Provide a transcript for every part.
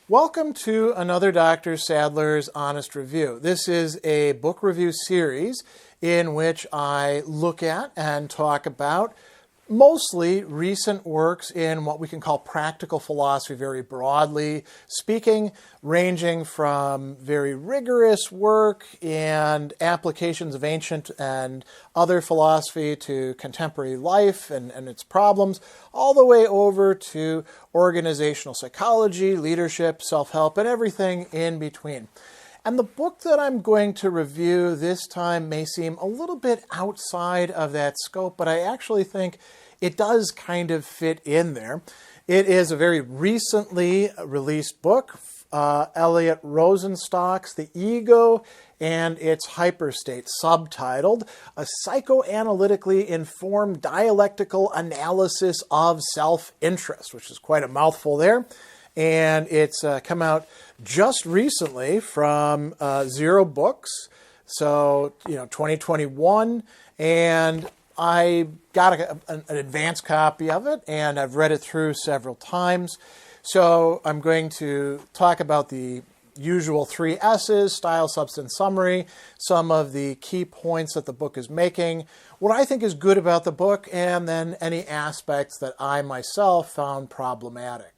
Welcome to another Dr. Sadler's Honest Review. This is a book review series in which I look at and talk about mostly recent works in what we can call practical philosophy, very broadly speaking, ranging from very rigorous work and applications of ancient and other philosophy to contemporary life and its problems, all the way over to organizational psychology, leadership, self-help, and everything in between. And the book that I'm going to review this time may seem a little bit outside of that scope, but I actually think it does kind of fit in there. It is a very recently released book, Eliot Rosenstock's The Ego and Its Hyperstate, subtitled A Psychoanalytically Informed Dialectical Analysis of Self-Interest, which is quite a mouthful there. And it's come out just recently from Zero Books, so 2021, and I got an advanced copy of it, and I've read it through several times. So I'm going to talk about the usual 3 S's, style, substance, summary, some of the key points that the book is making, what I think is good about the book, and then any aspects that I myself found problematic.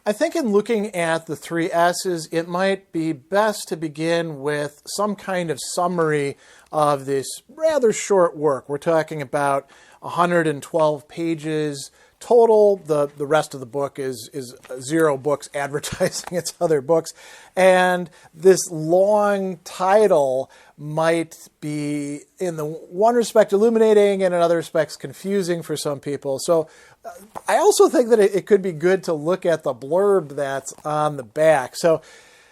I think in looking at the 3 S's, it might be best to begin with some kind of summary of this rather short work. We're talking about 112 pages total. The rest of the book is Zero Books advertising its other books. And this long title might be, in the one respect, illuminating, and in other respects, confusing for some people. So I also think that it could be good to look at the blurb that's on the back. So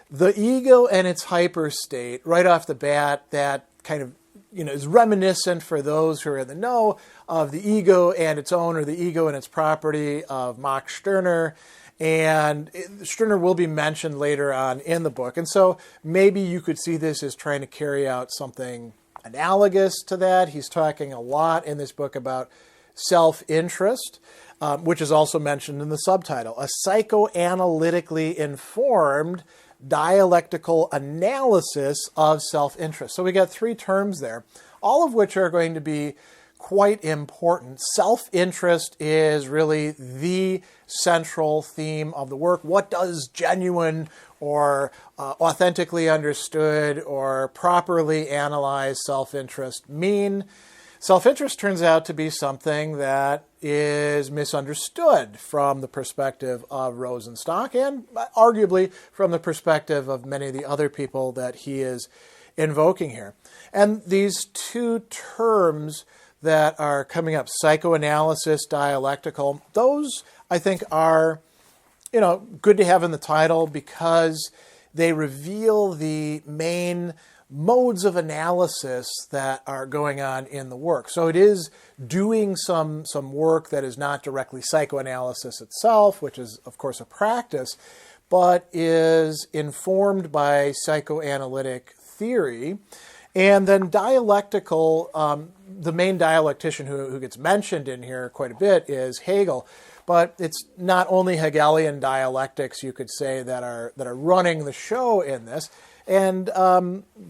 the ego and its hyperstate, right off the bat, that kind of is reminiscent for those who are in the know of the ego and its own, or the ego and its property of Max Stirner. And Stirner will be mentioned later on in the book. And so maybe you could see this as trying to carry out something analogous to that. He's talking a lot in this book about self-interest, which is also mentioned in the subtitle, a psychoanalytically informed dialectical analysis of self-interest. So we got 3 terms there, all of which are going to be quite important. Self-interest is really the central theme of the work. What does genuine or authentically understood or properly analyzed self-interest mean? Self-interest turns out to be something that is misunderstood from the perspective of Rosenstock and arguably from the perspective of many of the other people that he is invoking here. And these 2 terms that are coming up, psychoanalysis, dialectical, those I think are good to have in the title because they reveal the main modes of analysis that are going on in the work. So it is doing some work that is not directly psychoanalysis itself, which is, of course, a practice, but is informed by psychoanalytic theory. And then dialectical, the main dialectician who gets mentioned in here quite a bit is Hegel. But it's not only Hegelian dialectics, you could say, that are running the show in this. And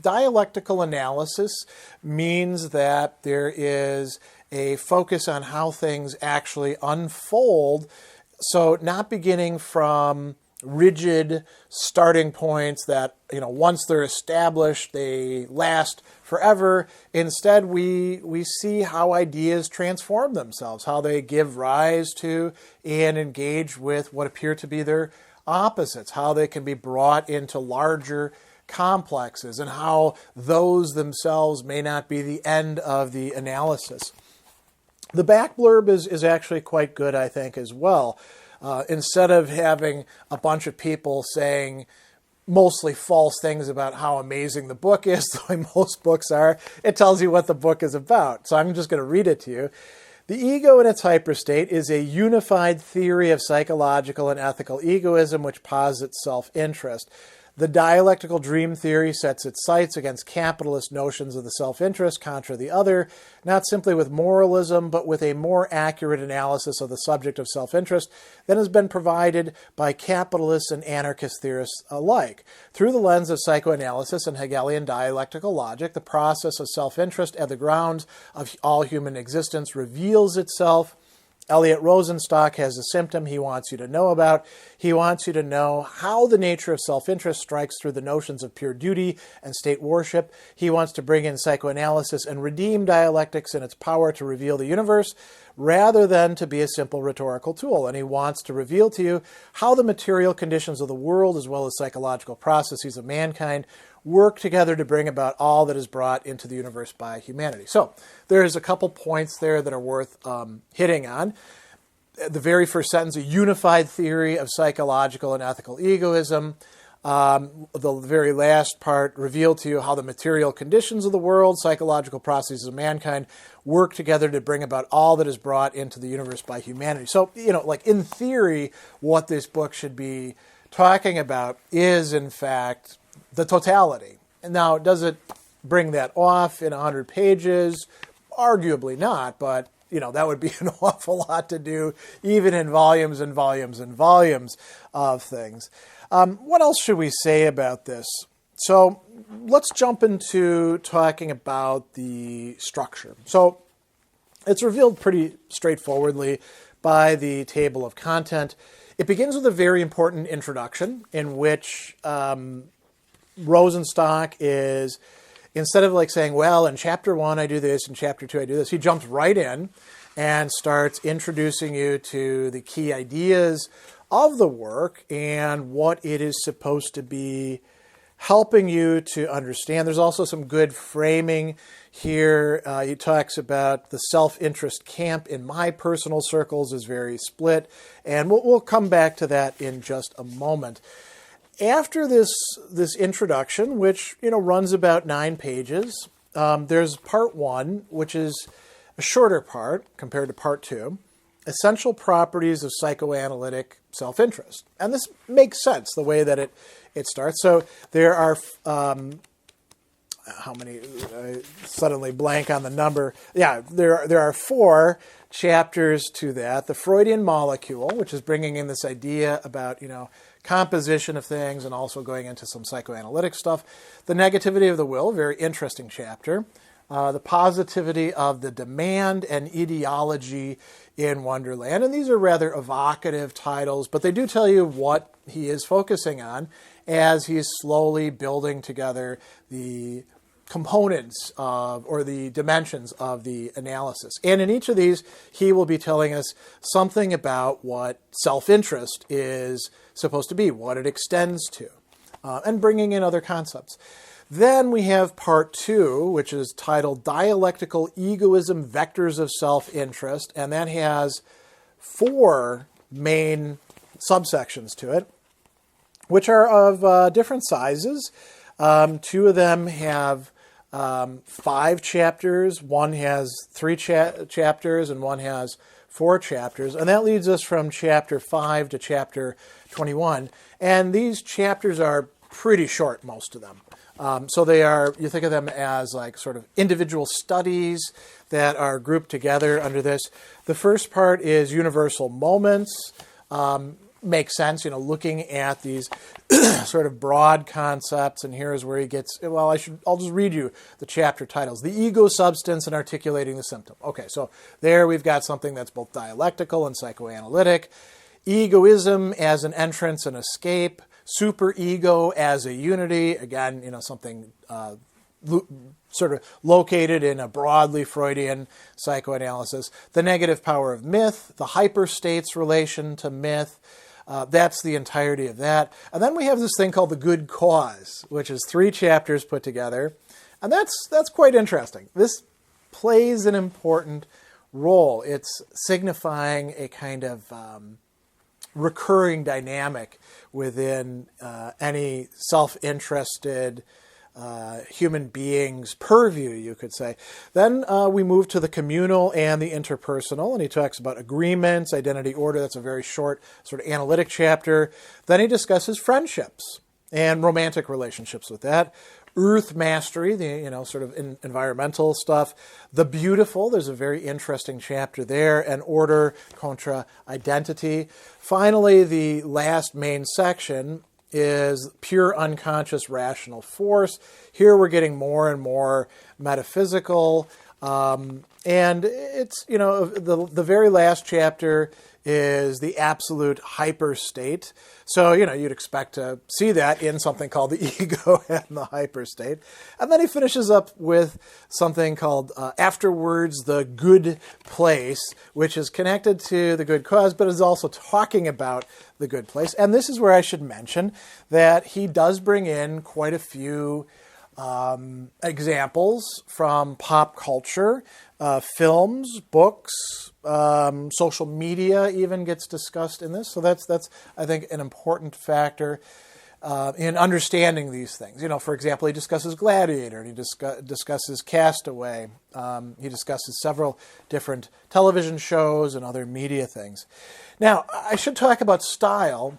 dialectical analysis means that there is a focus on how things actually unfold. So not beginning from rigid starting points that, once they're established, they last forever. Instead, we see how ideas transform themselves, how they give rise to and engage with what appear to be their opposites, how they can be brought into larger complexes, and how those themselves may not be the end of the analysis. The back blurb is actually quite good, I think, as well. Instead of having a bunch of people saying mostly false things about how amazing the book is, the way most books are, it tells you what the book is about. So I'm just going to read it to you. The Ego and Its Hyperstate is a unified theory of psychological and ethical egoism which posits self-interest. The dialectical dream theory sets its sights against capitalist notions of the self-interest contra the other, not simply with moralism, but with a more accurate analysis of the subject of self-interest than has been provided by capitalists and anarchist theorists alike. Through the lens of psychoanalysis and Hegelian dialectical logic, the process of self-interest at the grounds of all human existence reveals itself. Eliot Rosenstock has a symptom he wants you to know about. He wants you to know how the nature of self-interest strikes through the notions of pure duty and state worship. He wants to bring in psychoanalysis and redeem dialectics and its power to reveal the universe rather than to be a simple rhetorical tool. And he wants to reveal to you how the material conditions of the world as well as psychological processes of mankind work together to bring about all that is brought into the universe by humanity. So there's a couple points there that are worth hitting on. The very first sentence, a unified theory of psychological and ethical egoism. The very last part revealed to you how the material conditions of the world, psychological processes of mankind, work together to bring about all that is brought into the universe by humanity. So, like in theory, what this book should be talking about is, in fact, the totality. Now, does it bring that off in 100 pages? Arguably not, but that would be an awful lot to do, even in volumes and volumes and volumes of things. What else should we say about this? So let's jump into talking about the structure. So it's revealed pretty straightforwardly by the table of content. It begins with a very important introduction in which Rosenstock is, instead of saying, well, in chapter 1 I do this, in chapter 2 I do this, he jumps right in and starts introducing you to the key ideas of the work and what it is supposed to be helping you to understand. There's also some good framing here. He talks about the self-interest camp in my personal circles is very split, and we'll come back to that in just a moment. After this introduction, which runs about 9 pages, there's part 1, which is a shorter part compared to part 2, essential properties of psychoanalytic self-interest. And this makes sense, the way that it starts. So there are, how many, I suddenly blank on the number. Yeah, there are 4 chapters to that. The Freudian molecule, which is bringing in this idea about, composition of things and also going into some psychoanalytic stuff. The negativity of the will, very interesting chapter. The positivity of the demand and ideology in Wonderland. And these are rather evocative titles, but they do tell you what he is focusing on as he's slowly building together the components of, or the dimensions of the analysis. And in each of these, he will be telling us something about what self-interest is supposed to be, what it extends to, and bringing in other concepts. Then we have part 2, which is titled Dialectical Egoism, Vectors of Self-Interest, and that has 4 main subsections to it, which are of different sizes. 2 of them have 5 chapters, one has 3 chapters, and one has 4 chapters. And that leads us from chapter 5 to chapter 21. And these chapters are pretty short, most of them. So they are, you think of them as like sort of individual studies that are grouped together under this. The first part is universal moments. Makes sense, looking at these sort of broad concepts. And here's where he gets, well, I'll just read you the chapter titles. The ego substance and articulating the symptom. Okay, so there we've got something that's both dialectical and psychoanalytic. Egoism as an entrance and escape. Superego as a unity. Again, something sort of located in a broadly Freudian psychoanalysis. The negative power of myth. The hyperstate's relation to myth. That's the entirety of that. And then we have this thing called the good cause, which is 3 chapters put together. And that's quite interesting. This plays an important role. It's signifying a kind of recurring dynamic within any self-interested human being's purview, you could say. Then we move to the communal and the interpersonal, and he talks about agreements, identity, order. That's a very short sort of analytic chapter. Then he discusses friendships. and romantic relationships with that. Earth mastery, the sort of environmental stuff. The beautiful, there's a very interesting chapter there, and order contra identity. Finally, the last main section is pure unconscious rational force. Here we're getting more and more metaphysical, and it's the very last chapter is the absolute hyperstate. So, you'd expect to see that in something called the Ego and the Hyperstate. And then he finishes up with something called afterwards the good place, which is connected to the good cause, but is also talking about the good place. And this is where I should mention that he does bring in quite a few examples from pop culture, films, books, social media even gets discussed in this. So that's I think an important factor in understanding these things. For example, he discusses Gladiator, and he discusses Castaway. He discusses several different television shows and other media things. Now, I should talk about style,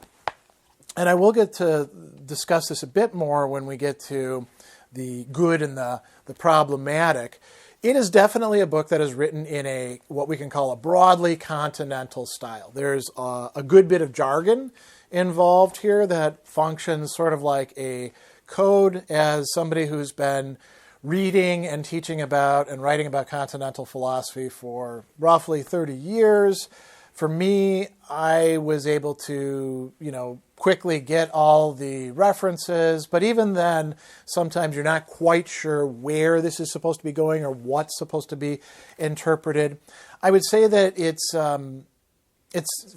and I will get to discuss this a bit more when we get to the good and the problematic. It is definitely a book that is written in what we can call a broadly continental style. There's a good bit of jargon involved here that functions sort of like a code. As somebody who's been reading and teaching about and writing about continental philosophy for roughly 30 years, for me, I was able to, quickly get all the references, but even then, sometimes you're not quite sure where this is supposed to be going or what's supposed to be interpreted. I would say that it's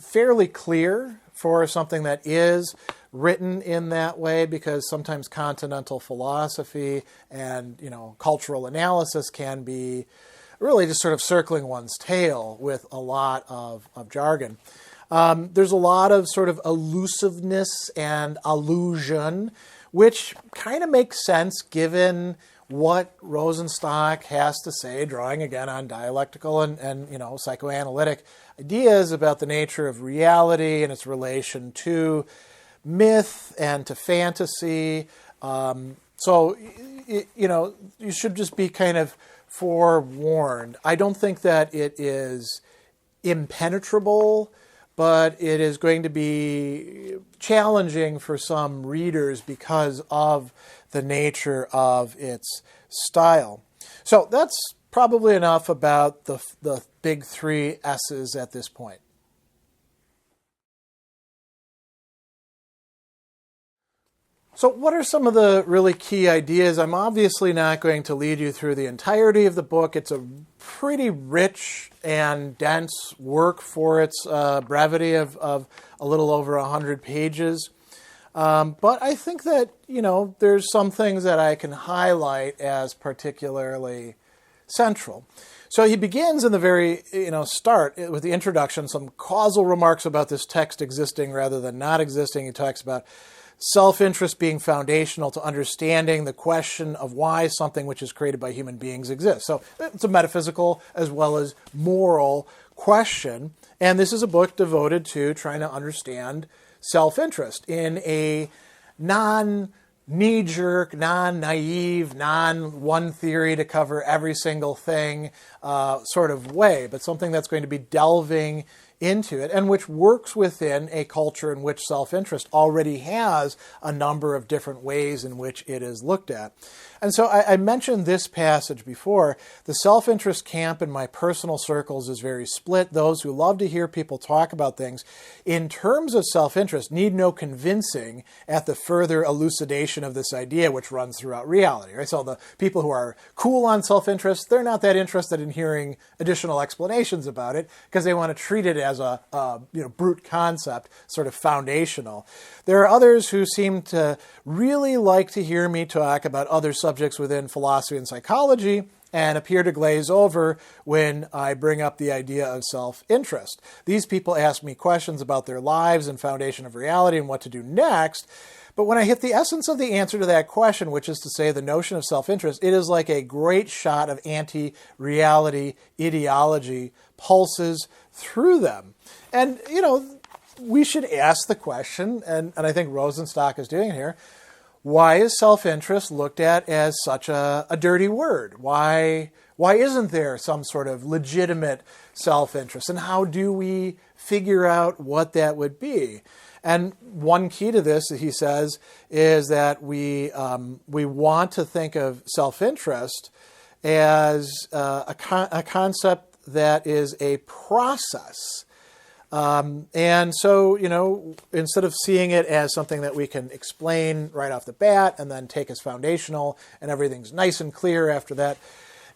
fairly clear for something that is written in that way, because sometimes continental philosophy and, cultural analysis can be really just sort of circling one's tail with a lot of jargon. There's a lot of sort of elusiveness and allusion, which kind of makes sense given what Rosenstock has to say, drawing again on dialectical and psychoanalytic ideas about the nature of reality and its relation to myth and to fantasy. So you should just be kind of forewarned. I don't think that it is impenetrable, but it is going to be challenging for some readers because of the nature of its style. So that's probably enough about the big three S's at this point. So what are some of the really key ideas? I'm obviously not going to lead you through the entirety of the book. It's a pretty rich and dense work for its brevity of a little over 100 pages. But I think that, there's some things that I can highlight as particularly central. So he begins in the very, start with the introduction, some causal remarks about this text existing rather than not existing. He talks about self-interest being foundational to understanding the question of why something which is created by human beings exists. So it's a metaphysical as well as moral question. And this is a book devoted to trying to understand self-interest in a non-knee-jerk, non-naive, non-one theory to cover every single thing sort of way, but something that's going to be delving into it and which works within a culture in which self-interest already has a number of different ways in which it is looked at. And so I mentioned this passage before. The self-interest camp in my personal circles is very split. Those who love to hear people talk about things in terms of self-interest need no convincing at the further elucidation of this idea, which runs throughout reality. Right? So the people who are cool on self-interest, they're not that interested in hearing additional explanations about it because they want to treat it as a brute concept, sort of foundational. There are others who seem to really like to hear me talk about other subjects within philosophy and psychology and appear to glaze over when I bring up the idea of self-interest. These people ask me questions about their lives and foundation of reality and what to do next. But when I hit the essence of the answer to that question, which is to say the notion of self-interest, it is like a great shot of anti-reality ideology pulses through them. And, we should ask the question, and I think Rosenstock is doing it here, why is self-interest looked at as such a dirty word? Why isn't there some sort of legitimate self-interest? And how do we figure out what that would be? And one key to this, he says, is that we want to think of self-interest as a concept that is a process. And so, instead of seeing it as something that we can explain right off the bat and then take as foundational and everything's nice and clear after that,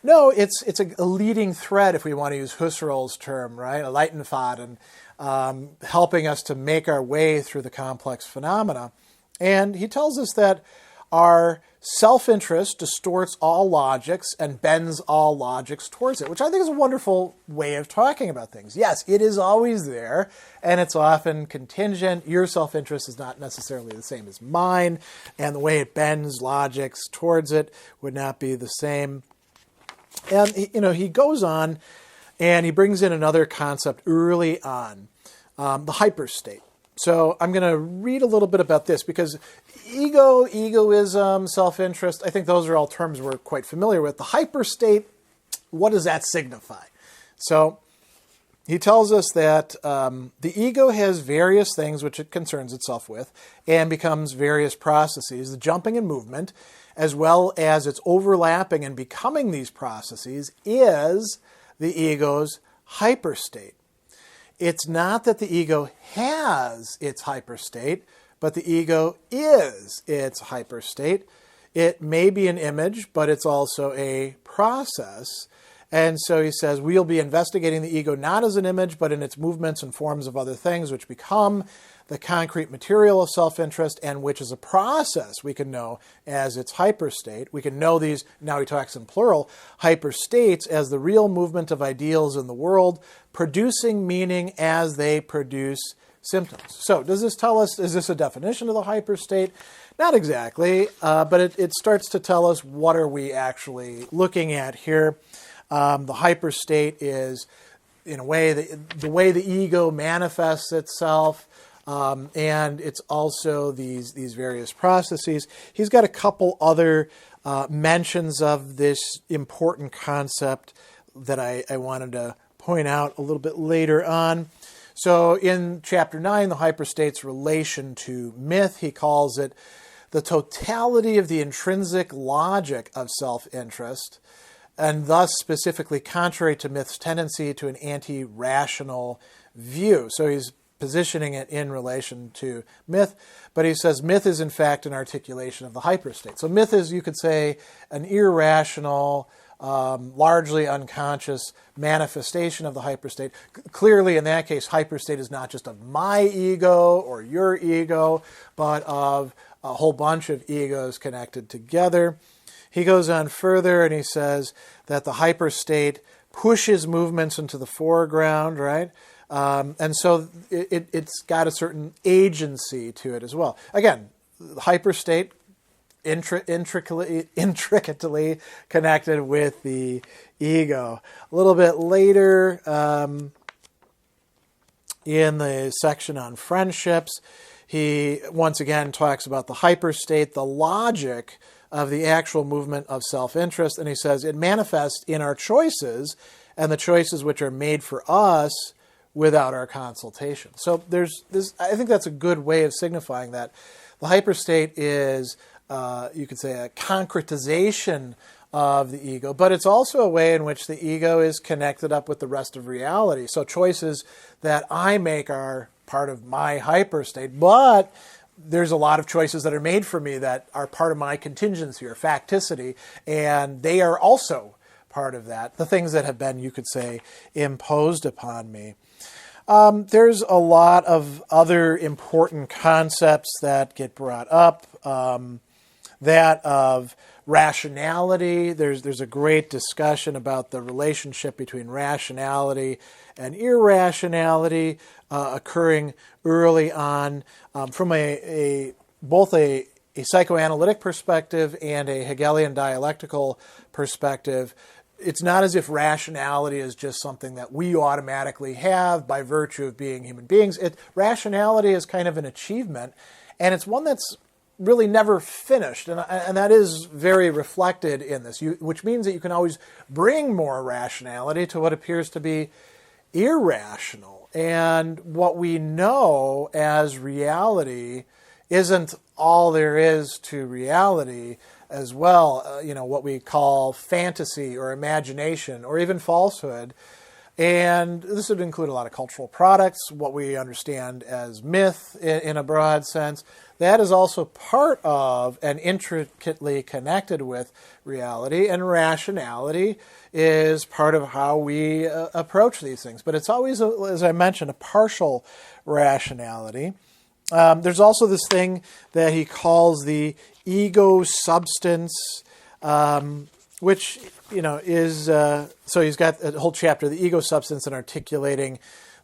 no, it's a leading thread, if we want to use Husserl's term, right? A Leitfaden, helping us to make our way through the complex phenomena. And he tells us that our self-interest distorts all logics and bends all logics towards it, which I think is a wonderful way of talking about things. Yes, it is always there, and it's often contingent. Your self-interest is not necessarily the same as mine, and the way it bends logics towards it would not be the same. And, he goes on, and he brings in another concept early on, the hyperstate. So I'm going to read a little bit about this because ego, egoism, self-interest, I think those are all terms we're quite familiar with. The hyperstate, what does that signify? So he tells us that the ego has various things which it concerns itself with and becomes various processes, the jumping and movement, as well as its overlapping and becoming these processes, is the ego's hyperstate. It's not that the ego has its hyperstate, but the ego is its hyperstate. It may be an image, but it's also a process. And so he says, we'll be investigating the ego not as an image, but in its movements and forms of other things, which become the concrete material of self-interest, and which is a process we can know as its hyperstate. We can know these, now he talks in plural, hyperstates as the real movement of ideals in the world, producing meaning as they produce symptoms. So does this tell us, is this a definition of the hyperstate? Not exactly, but it starts to tell us what are we actually looking at here. The hyperstate is, in a way, the way the ego manifests itself, and it's also these various processes. He's got a couple other mentions of this important concept that I wanted to point out a little bit later on. So in Chapter 9, the hyperstate's relation to myth, he calls it the totality of the intrinsic logic of self-interest, and thus specifically contrary to myth's tendency to an anti-rational view. So he's positioning it in relation to myth, but he says myth is in fact an articulation of the hyperstate. So myth is, you could say, an irrational, largely unconscious manifestation of the hyperstate. Clearly, in that case, hyperstate is not just of my ego or your ego, but of a whole bunch of egos connected together. He goes on further and he says that the hyperstate pushes movements into the foreground, right? And so it's got a certain agency to it as well. Again, the hyperstate intricately connected with the ego. A little bit later in the section on friendships, he once again talks about the hyperstate, the logic of the actual movement of self-interest, and he says it manifests in our choices and the choices which are made for us without our consultation. So there's this. I think that's a good way of signifying that the hyperstate is, you could say, a concretization of the ego, but it's also a way in which the ego is connected up with the rest of reality. So choices that I make are part of my hyperstate, but there's a lot of choices that are made for me that are part of my contingency or facticity, and they are also part of that, the things that have been, you could say, imposed upon me. There's a lot of other important concepts that get brought up. That of rationality. There's a great discussion about the relationship between rationality and irrationality occurring early on from both a psychoanalytic perspective and a Hegelian dialectical perspective. it's not as if rationality is just something that we automatically have by virtue of being human beings. Rationality is kind of an achievement, and it's one that's really never finished, and that is very reflected in this, which means that you can always bring more rationality to what appears to be irrational. And what we know as reality isn't all there is to reality as well. What we call fantasy or imagination or even falsehood. And this would include a lot of cultural products, what we understand as myth in a broad sense. That is also part of and intricately connected with reality, and rationality is part of how we approach these things. But it's always, as I mentioned, a partial rationality. There's also this thing that he calls the ego substance, which is, so he's got a whole chapter, the ego substance, and articulating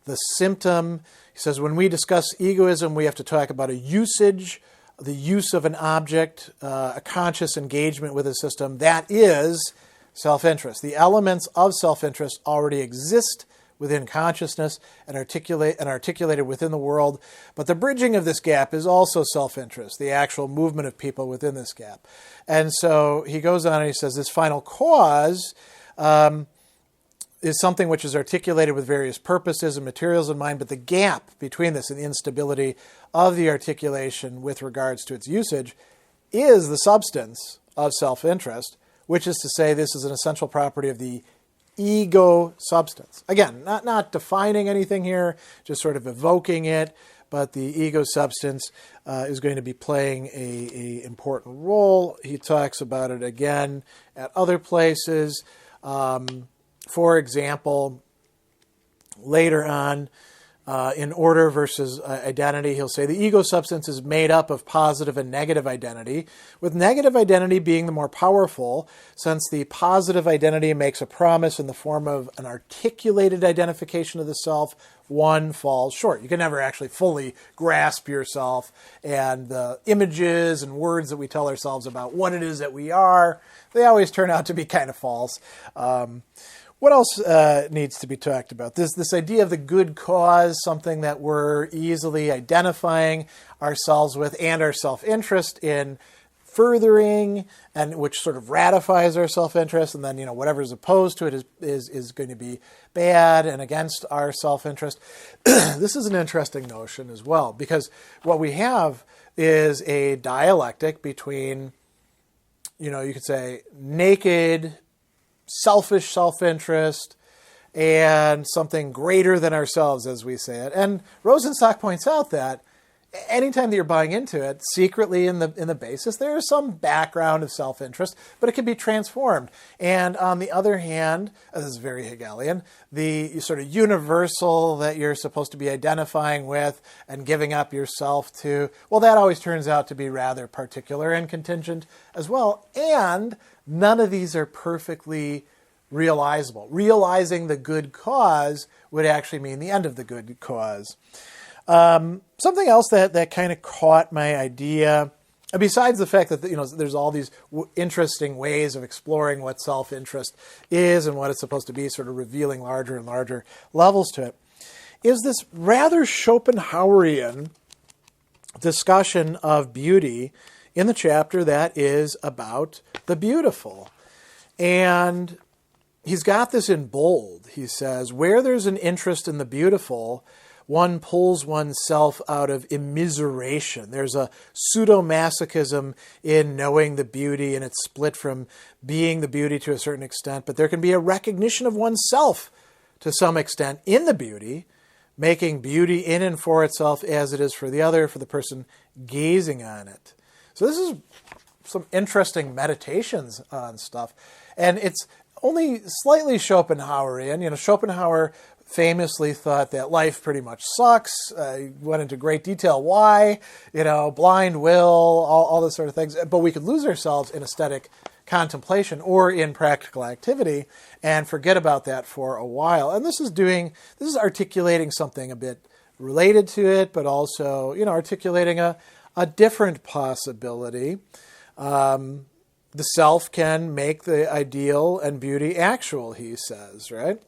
the symptom. He says, when we discuss egoism, we have to talk about a usage, the use of an object, a conscious engagement with a system. That is self-interest. The elements of self-interest already exist within consciousness and articulated within the world. But the bridging of this gap is also self-interest, the actual movement of people within this gap. And so he goes on and he says this final cause is something which is articulated with various purposes and materials in mind, but the gap between this and the instability of the articulation with regards to its usage is the substance of self-interest, which is to say this is an essential property of the ego substance. Again, not defining anything here, just sort of evoking it, but the ego substance is going to be playing a important role. He talks about it again at other places. For example, later on, in Order versus Identity, he'll say the ego substance is made up of positive and negative identity, with negative identity being the more powerful, since the positive identity makes a promise in the form of an articulated identification of the self. One falls short. You can never actually fully grasp yourself, and the images and words that we tell ourselves about what it is that we are, they always turn out to be kind of false. What else needs to be talked about? This idea of the good cause, something that we're easily identifying ourselves with, and our self-interest in furthering, and which sort of ratifies our self-interest, and then whatever is opposed to it is going to be bad and against our self-interest. This is an interesting notion as well, because what we have is a dialectic between, you could say, naked selfish self-interest and something greater than ourselves, as we say it. And Rosenstock points out that anytime that you're buying into it, secretly in the basis, there is some background of self-interest, but it can be transformed. And on the other hand, this is very Hegelian, the sort of universal that you're supposed to be identifying with and giving up yourself to, well, that always turns out to be rather particular and contingent as well. And none of these are perfectly realizable. Realizing the good cause would actually mean the end of the good cause. Something else that kind of caught my idea, besides the fact that there's all these interesting ways of exploring what self-interest is and what it's supposed to be, sort of revealing larger and larger levels to it, is this rather Schopenhauerian discussion of beauty in the chapter that is about the beautiful. And he's got this in bold. He says, where there's an interest in the beautiful, one pulls oneself out of immiseration. There's a pseudo-masochism in knowing the beauty, and it's split from being the beauty to a certain extent, but there can be a recognition of oneself to some extent in the beauty, making beauty in and for itself as it is for the other, for the person gazing on it. So this is some interesting meditations on stuff, and it's only slightly Schopenhauerian. Schopenhauer famously thought that life pretty much sucks. He went into great detail why, blind will, all this sort of things. But we could lose ourselves in aesthetic contemplation or in practical activity and forget about that for a while. And this is articulating something a bit related to it, but also, articulating a different possibility. The the self can make the ideal and beauty actual, he says, right?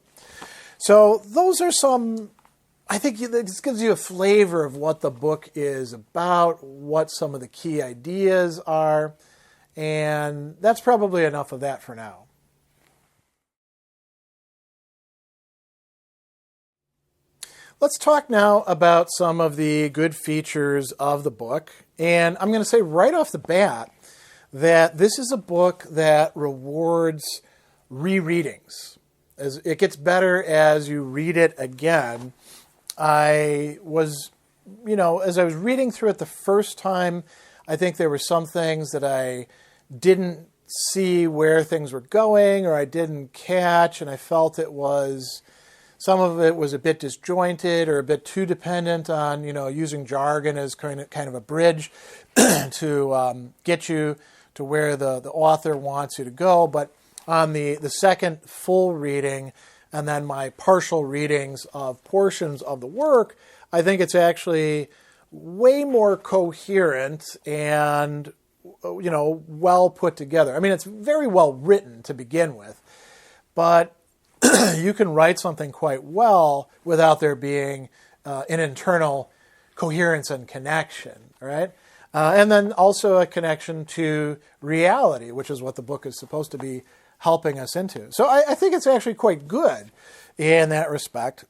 So those are some, I think this gives you a flavor of what the book is about, what some of the key ideas are, and that's probably enough of that for now. Let's talk now about some of the good features of the book. And I'm going to say right off the bat that this is a book that rewards rereadings. As it gets better as you read it again. I was, as I was reading through it the first time, I think there were some things that I didn't see where things were going or I didn't catch, and I felt some of it was a bit disjointed or a bit too dependent on, using jargon as kind of a bridge to get you to where the author wants you to go. But on the second full reading and then my partial readings of portions of the work, I think it's actually way more coherent and, well put together. I mean, it's very well written to begin with, but you can write something quite well without there being an internal coherence and connection, right? And then also a connection to reality, which is what the book is supposed to be helping us into. So I think it's actually quite good in that respect.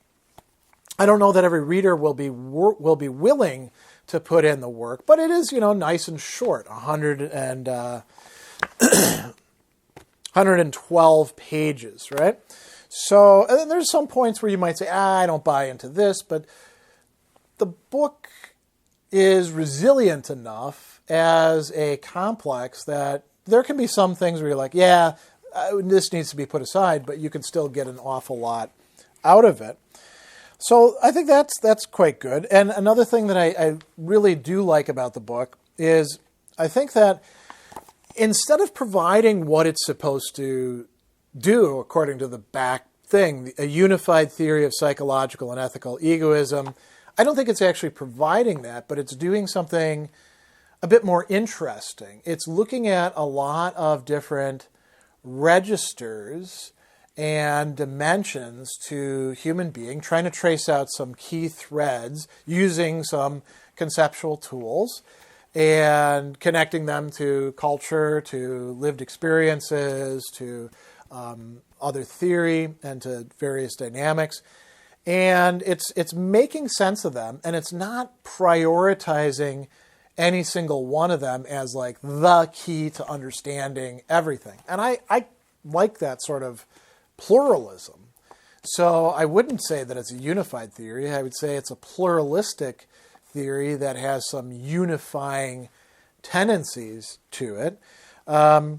I don't know that every reader will be willing to put in the work, but it is, nice and short, 112 pages, right? So and there's some points where you might say, I don't buy into this, but the book is resilient enough as a complex that there can be some things where you're like, yeah, this needs to be put aside, but you can still get an awful lot out of it. So I think that's quite good. And another thing that I really do like about the book is I think that instead of providing what it's supposed to do, according to the back thing, a unified theory of psychological and ethical egoism, I don't think it's actually providing that, but it's doing something a bit more interesting. It's looking at a lot of different registers and dimensions to human being, trying to trace out some key threads using some conceptual tools and connecting them to culture, to lived experiences, to other theory, and to various dynamics. And it's making sense of them, and it's not prioritizing any single one of them as like the key to understanding everything. And I like that sort of pluralism. So I wouldn't say that it's a unified theory. I would say it's a pluralistic theory that has some unifying tendencies to it. What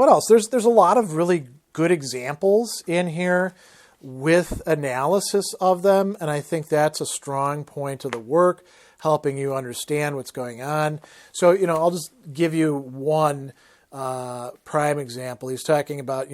else? There's a lot of really good examples in here with analysis of them, and I think that's a strong point of the work, helping you understand what's going on. So, I'll just give you one prime example. He's talking about,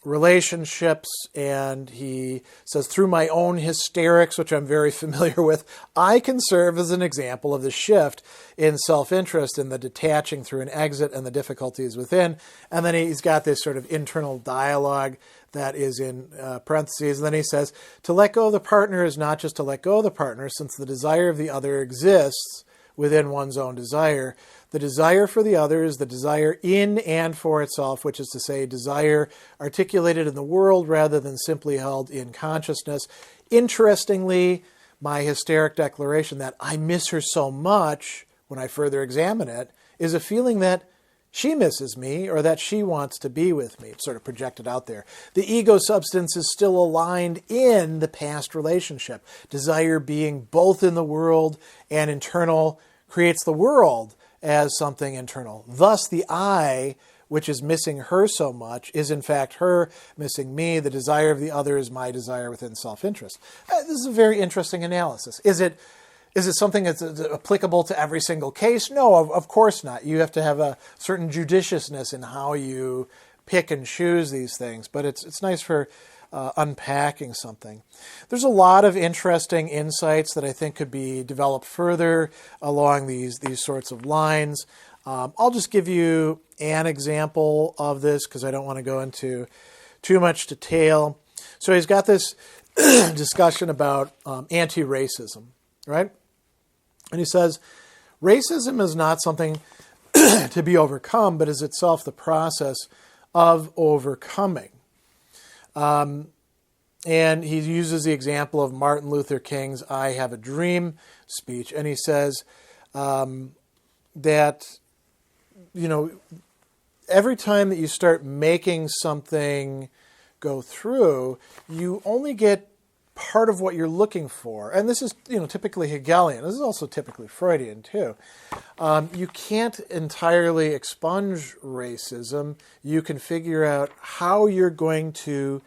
relationships, and he says, through my own hysterics, which I'm very familiar with, I can serve as an example of the shift in self-interest and the detaching through an exit and the difficulties within. And then he's got this sort of internal dialogue that is in parentheses. And then he says, to let go of the partner is not just to let go of the partner, since the desire of the other exists within one's own desire. The desire for the other is the desire in and for itself, which is to say desire articulated in the world rather than simply held in consciousness. Interestingly, my hysteric declaration that I miss her so much, when I further examine it, is a feeling that she misses me or that she wants to be with me. It's sort of projected out there. The ego substance is still aligned in the past relationship. Desire being both in the world and internal creates the world as something internal. Thus, the I, which is missing her so much, is in fact her missing me. The desire of the other is my desire within self-interest. This is a very interesting analysis. Is it something that's applicable to every single case? No, of course not. You have to have a certain judiciousness in how you pick and choose these things, but it's nice for unpacking something. There's a lot of interesting insights that I think could be developed further along these sorts of lines. I'll just give you an example of this because I don't want to go into too much detail. So he's got this discussion about anti-racism, right? And he says, racism is not something to be overcome, but is itself the process of overcoming. And he uses the example of Martin Luther King's I Have a Dream speech. And he says that, every time that you start making something go through, you only get part of what you're looking for. And this is, typically Hegelian. This is also typically Freudian, too. You can't entirely expunge racism. You can figure out how you're going to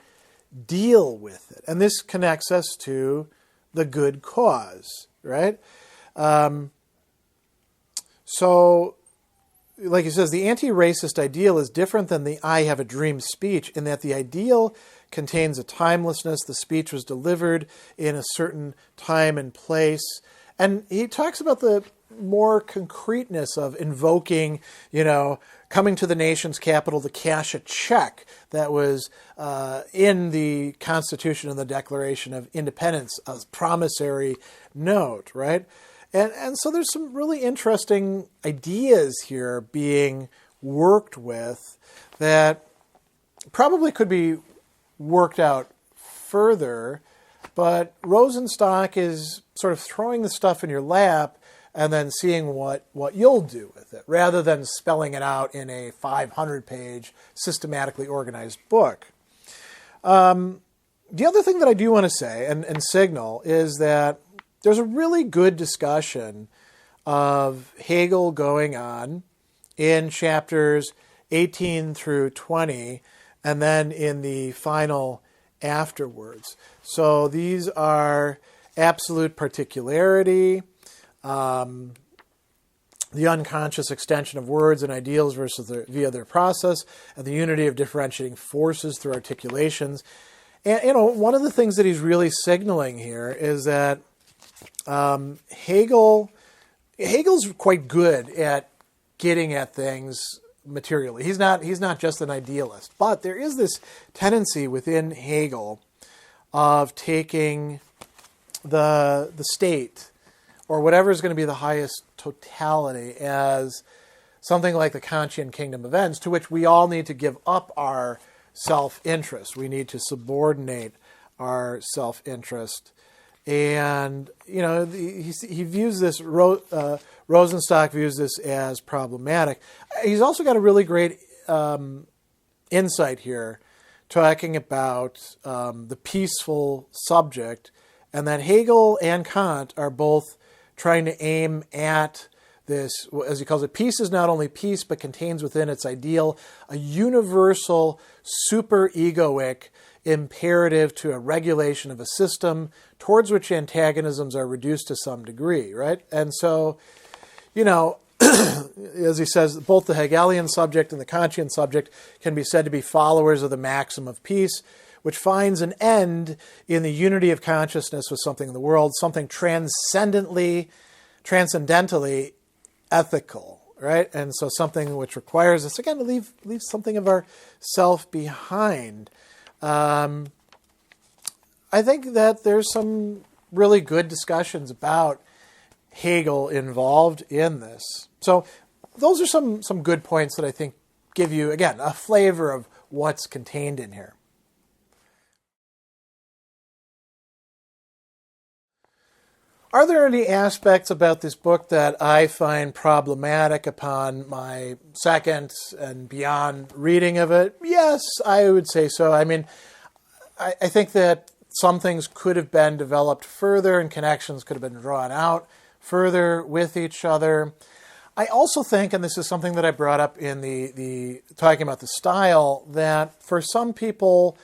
deal with it. And this connects us to the good cause, right? So, like he says, the anti-racist ideal is different than the I Have a Dream speech in that the ideal contains a timelessness. The speech was delivered in a certain time and place. And he talks about the more concreteness of invoking, coming to the nation's capital to cash a check that was in the Constitution and the Declaration of Independence, a promissory note, right? And so there's some really interesting ideas here being worked with that probably could be worked out further, but Rosenstock is sort of throwing the stuff in your lap and then seeing what you'll do with it, rather than spelling it out in a 500-page systematically organized book. The other thing that I do want to say and signal is that there's a really good discussion of Hegel going on in chapters 18 through 20, and then in the final afterwards. So these are absolute particularity, the unconscious extension of words and ideals via their process, and the unity of differentiating forces through articulations. And, one of the things that he's really signaling here is that Hegel's quite good at getting at things materially. He's not just an idealist, but there is this tendency within Hegel of taking the state or whatever is going to be the highest totality as something like the Kantian kingdom of ends, to which we all need to give up our self-interest. We need to subordinate our self-interest. And, he views this, Rosenstock views this as problematic. He's also got a really great insight here, talking about the peaceful subject, and that Hegel and Kant are both trying to aim at this, as he calls it, peace is not only peace, but contains within its ideal a universal, super-egoic imperative to a regulation of a system towards which antagonisms are reduced to some degree, right? And so, as he says, both the Hegelian subject and the Kantian subject can be said to be followers of the maxim of peace, which finds an end in the unity of consciousness with something in the world, something transcendently ethical, right? And so something which requires us, again, to leave something of our self behind. I think that there's some really good discussions about Hegel involved in this. So those are some good points that I think give you, again, a flavor of what's contained in here. Are there any aspects about this book that I find problematic upon my second and beyond reading of it? Yes, I would say so. I mean, I think that some things could have been developed further and connections could have been drawn out further with each other. I also think, and this is something that I brought up in the talking about the style, that for some people,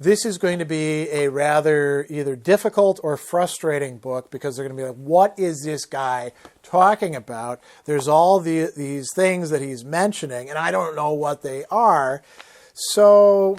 this is going to be a rather either difficult or frustrating book because they're going to be like, what is this guy talking about? There's all these things that he's mentioning, and I don't know what they are. So,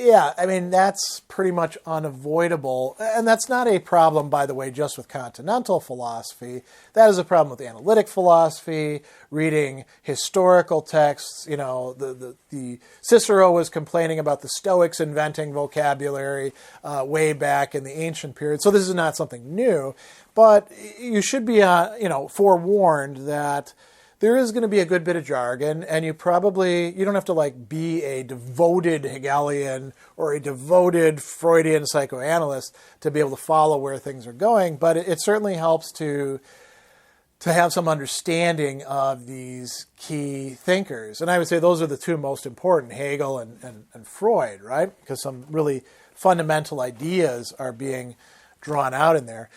Yeah, I mean, that's pretty much unavoidable. And that's not a problem, by the way, just with continental philosophy. That is a problem with analytic philosophy, reading historical texts. You know, the Cicero was complaining about the Stoics inventing vocabulary way back in the ancient period. So this is not something new. But you should be, forewarned that there is going to be a good bit of jargon, and you don't have to like be a devoted Hegelian or a devoted Freudian psychoanalyst to be able to follow where things are going, but it certainly helps to have some understanding of these key thinkers. And I would say those are the two most important, Hegel and Freud, right? Because some really fundamental ideas are being drawn out in there.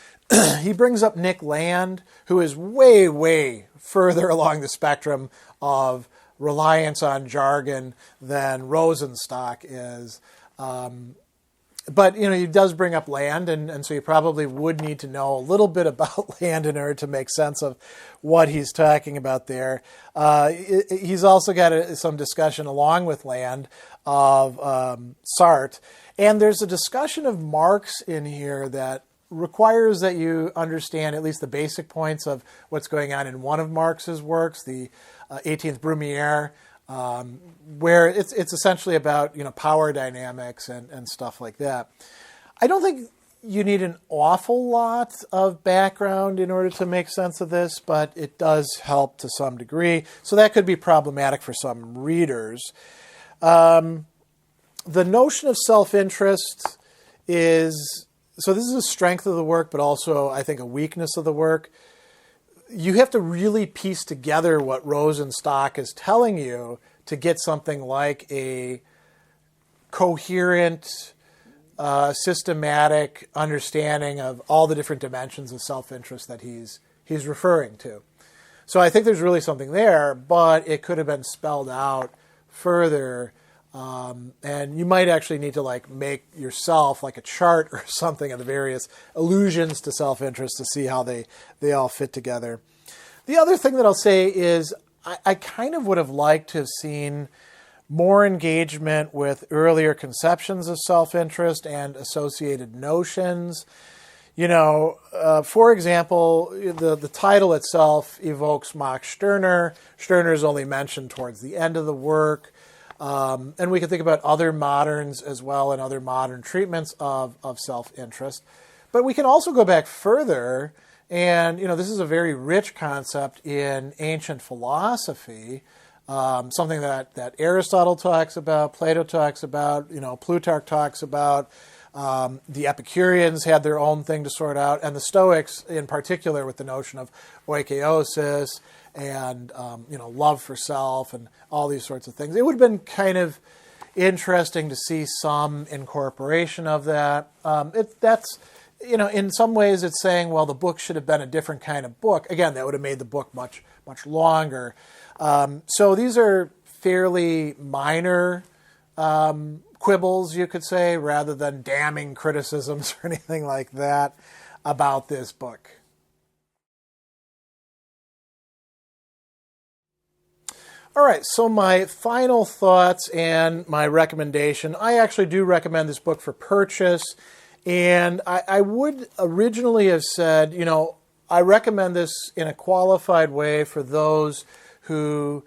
He brings up Nick Land, who is way, way further along the spectrum of reliance on jargon than Rosenstock is. But, he does bring up Land, and so you probably would need to know a little bit about Land in order to make sense of what he's talking about there. He's also got some discussion along with Land of Sartre. And there's a discussion of Marx in here that requires that you understand at least the basic points of what's going on in one of Marx's works, the 18th Brumaire, where it's essentially about power dynamics and stuff like that. I don't think you need an awful lot of background in order to make sense of this, but it does help to some degree. So that could be problematic for some readers. The notion of self-interest is... So this is a strength of the work, but also, I think, a weakness of the work. You have to really piece together what Rosenstock is telling you to get something like a coherent, systematic understanding of all the different dimensions of self-interest that he's referring to. So I think there's really something there, but it could have been spelled out further. And you might actually need to make yourself a chart or something of the various allusions to self-interest to see how they all fit together. The other thing that I'll say is I kind of would have liked to have seen more engagement with earlier conceptions of self-interest and associated notions. For example, the title itself evokes Max Stirner. Stirner is only mentioned towards the end of the work. And we can think about other moderns as well and other modern treatments of self-interest. But we can also go back further, and this is a very rich concept in ancient philosophy, something that Aristotle talks about, Plato talks about, Plutarch talks about. The Epicureans had their own thing to sort out, and the Stoics in particular with the notion of oikeiosis and love for self and all these sorts of things. It would have been kind of interesting to see some incorporation of that. In some ways it's saying, well, the book should have been a different kind of book. Again, that would have made the book much, much longer. So these are fairly minor quibbles, you could say, rather than damning criticisms or anything like that about this book. All right, so my final thoughts and my recommendation. I actually do recommend this book for purchase, and I would originally have said, I recommend this in a qualified way for those who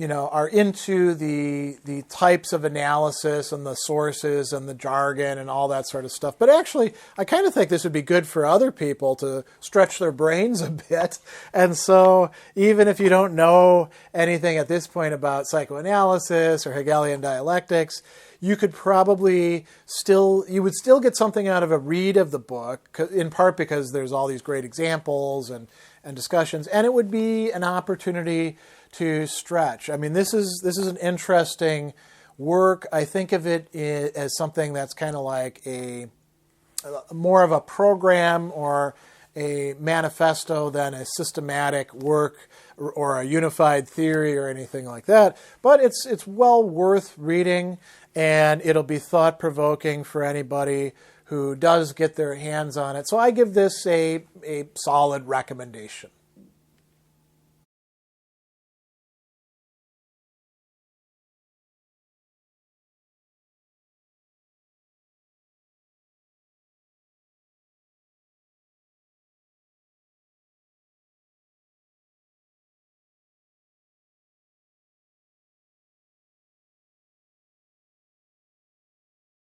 are into the types of analysis and the sources and the jargon and all that sort of stuff. But actually, I kind of think this would be good for other people to stretch their brains a bit. And so even if you don't know anything at this point about psychoanalysis or Hegelian dialectics, you could probably you would still get something out of a read of the book, in part because there's all these great examples and discussions, and it would be an opportunity to stretch. I mean, this is an interesting work. I think of it as something that's kind of like more of a program or a manifesto than a systematic work or a unified theory or anything like that. But it's well worth reading, and it'll be thought-provoking for anybody who does get their hands on it. So I give this a solid recommendation.